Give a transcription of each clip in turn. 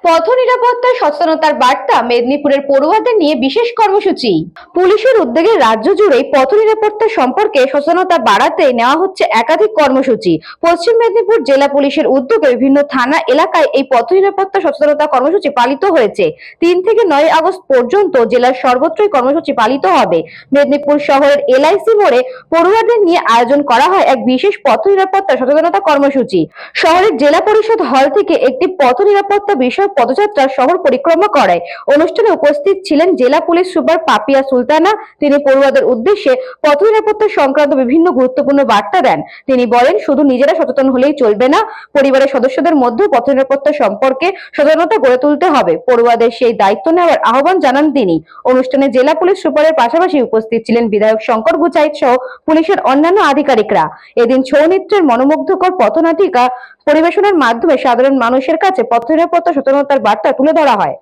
পথ নিরাপত্তায় সচেতনতার বার্তা মেদিনীপুরের পড়ুয়াদের নিয়ে বিশেষ কর্মসূচি। পুলিশের উদ্যোগে রাজ্য জুড়ে পথ নিরাপত্তা সম্পর্কে সচেতনতা বাড়াতে নেওয়া হচ্ছে একাধিক কর্মসূচি। পশ্চিম মেদিনীপুর জেলা পুলিশের উদ্যোগে বিভিন্ন থানা এলাকায় এই পথ নিরাপত্তা সচেতনতা কর্মসূচি পালিত হয়েছে। 3 থেকে 9 আগস্ট পর্যন্ত জেলার সর্বত্রই কর্মসূচি পালিত হবে। মেদিনীপুর শহরের এলআইসি মোড়ে পড়ুয়াদের নিয়ে আয়োজন করা হয় এক বিশেষ পথ নিরাপত্তা সচেতনতা কর্মসূচি। শহরের জেলা পরিষদ হল থেকে একটি পথ নিরাপত্তা বিষয়ক পদযাত্রা শহর পরিক্রমা করায়। অনুষ্ঠানে উপস্থিত ছিলেন জেলা পুলিশ সুপার পাপিয়া সুলতানা। তিনি পড়ুয়াদের উদ্দেশ্যে পথ নিরাপত্তা সংক্রান্ত বিভিন্ন গুরুত্বপূর্ণ বার্তা দেন। তিনি বলেন, শুধু নিজেরা সচেতন হলেই চলবে না, পরিবারের সদস্যদের মধ্যে পথ নিরাপত্তা সম্পর্কে সচেতনতা গড়ে তুলতে হবে। পড়ুয়াদের সেই দায়িত্ব নেওয়ার আহ্বান জানান তিনি। অনুষ্ঠানে জেলা পুলিশ সুপারের পাশাপাশি উপস্থিত ছিলেন বিধায়ক শঙ্কর গুচাইত সহ পুলিশের অন্যান্য আধিকারিকরা। এদিন ছৌ নৃত্যের মনোমুগ্ধকর পথনাটিকা পরিবেশনের মাধ্যমে সাধারণ মানুষের কাছে পথ নিরাপত্তা সচেতনতার বার্তা তুলে ধরা হয়।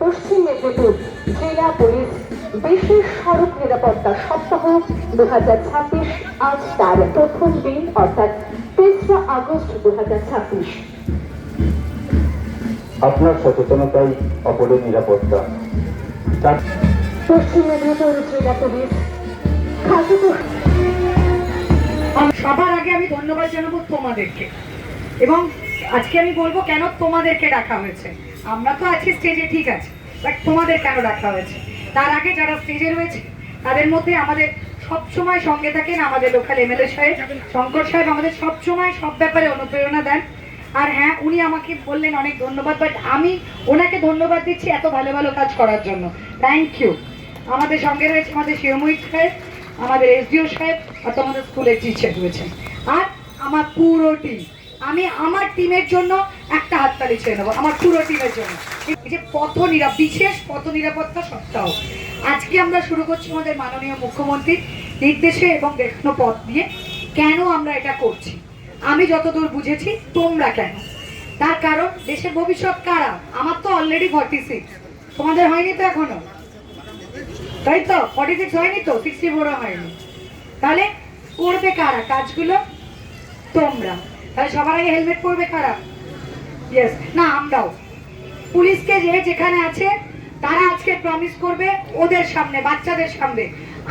পশ্চিম মেদিনীপুর জেলা পুলিশ বিশেষ সড়ক নিরাপত্তা সপ্তাহ 2026 আজ তার প্রথম দিন অর্থাৎ 3 আগস্ট 2026। আপনার সচেতনতাই অপরের নিরাপত্তা। পশ্চিম মেদিনীপুর জেলা পুলিশ সবার আগে আমি ধন্যবাদ জানাবো তোমাদেরকে, এবং আজকে আমি বলবো কেন তোমাদেরকে ডাকা হয়েছে। আমরা তো আছি স্টেজে, ঠিক আছে, বাট তোমাদের কেন ডাকা হয়েছে। তার আগে যারা স্টেজে রয়েছে তাদের মধ্যে আমাদের সবসময় সঙ্গে থাকেন আমাদের লোকাল এমএলএ সাহেব শঙ্কর সাহেব, আমাদের সবসময় সব ব্যাপারে অনুপ্রেরণা দেন। আর হ্যাঁ, উনি আমাকে বললেন অনেক ধন্যবাদ, বাট আমি ওনাকে ধন্যবাদ দিচ্ছি এত ভালো ভালো কাজ করার জন্য। Thank you. আমাদের সঙ্গে রয়েছে আমাদের শিরোমণি সাহেব, আমাদের এসডিও সাহেব, আর তোমাদের স্কুলের টিচার রয়েছেন, আর আমার পুরো টিম। আমি আমার টিমের জন্য একটা হাততালি ছেড়ে নেবো, আমার পুরো টিমের জন্য। এই যে বিশেষ পথ নিরাপত্তা সপ্তাহ আজকে আমরা শুরু করছি আমাদের মাননীয় মুখ্যমন্ত্রীর নির্দেশে এবং দেখানো পথ দিয়ে। কেন আমরা এটা করছি আমি যতদূর বুঝেছি, তোমরা কেন, তার কারণ দেশের ভবিষ্যৎ কারা। আমার তো অলরেডি 46, তোমাদের হয়নি তো এখনো, তাই তো? 46 হয়নি তো, 64 হয়নি। তাহলে করবে কারা কাজগুলো? তোমরা। তাহলে সবার আগে হেলমেট পরবে কারা? ইয়েস না, আমরাও। পুলিশকে যেখানে আছে তারা আজকে প্রমিস করবে ওদের সামনে, বাচ্চাদের সামনে,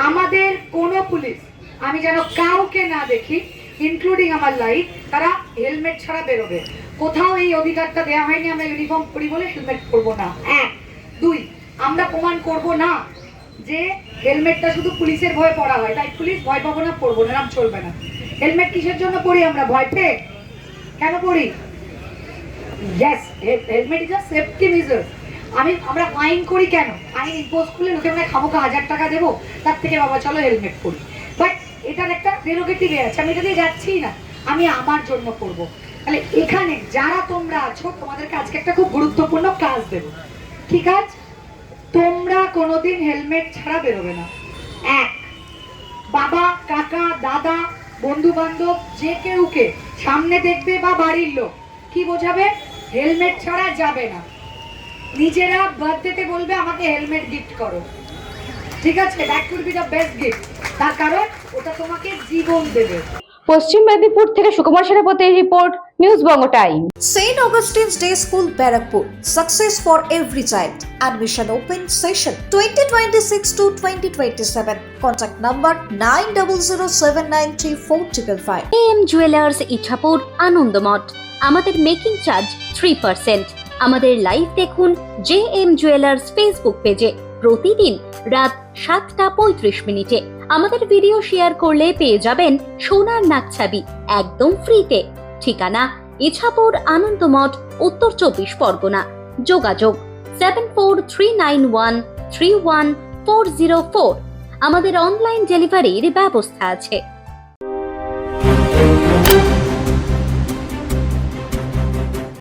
আমাদের কোনো পুলিশ আমি যেন কাউকে না দেখি, ইনক্লুডিং আমার লাইফ, তারা হেলমেট ছাড়া বেরোবে। কোথাও এই অধিকারটা দেওয়া হয়নি আমরা ইউনিফর্ম পরি বলে হেলমেট পরবো না। 1, 2, আমরা প্রমাণ করব না যে হেলমেটটা শুধু পুলিশের ভয়ে পড়া হয়, তাই পুলিশ ভয় পাবো না, পরবো না, নাম চলবে না। হেলমেট কিসের জন্য পরি আমরা? ভয় পেয়ে কেন পরি? Yes, helmet is a safety measure. আমরা ফাইন করি কেন? আইন ইম্পোজ করলে লোকে আমরা খামোখা 1000 টাকা দেবো, তার থেকে বাবা চলো হেলমেট পরি। বাট এটার একটা ডেরোগেটিভ আছে, আমি এটা দিয়ে যাচ্ছি না, আমি আমার জন্য করবো। তাহলে এখানে যারা তোমরা আছো তোমাদেরকে আজকে একটা খুব গুরুত্বপূর্ণ কাজ দেবো। কি কাজ? তোমরা কোনোদিন হেলমেট ছাড়া বেরোবে না। 1, বাবা, কাকা, দাদা, বন্ধু বান্ধব যে কেউকে সামনে দেখবে বা বাড়ির লোক কি বোঝাবে? হেলমেট ছাড়া যাবে না। নিজেরা বার্থডেতে বলবে আমাকে হেলমেট গিফট করো, ঠিক আছে? That will be the best gift, তার কারণ ওটা তোমাকে জীবন দেবে। পশ্চিম মেদিনীপুর থেকে সুকুমার সেনাপতির report, news Banga time. St. Augustine's Day School, Barakpur. Success for every child. Admission open session 2026 to 2027. Contact number 9007934555. JM jewellers Ichapur, Anandamath. আমাদের মেকিং চার্জ 3%। আমাদের লাইভ দেখুন JM জুয়েলার্স ফেসবুক পেজে প্রতিদিন রাত 7:35 আমাদের ভিডিও শেয়ার করলে পেয়ে যাবেন সোনার নাকছাবি একদম ফ্রিতে। ঠিকানা ইছাপুর, আনন্দমঠ, উত্তর 24 পরগনা। যোগাযোগ 7439131404। আমাদের অনলাইন ডেলিভারির ব্যবস্থা আছে।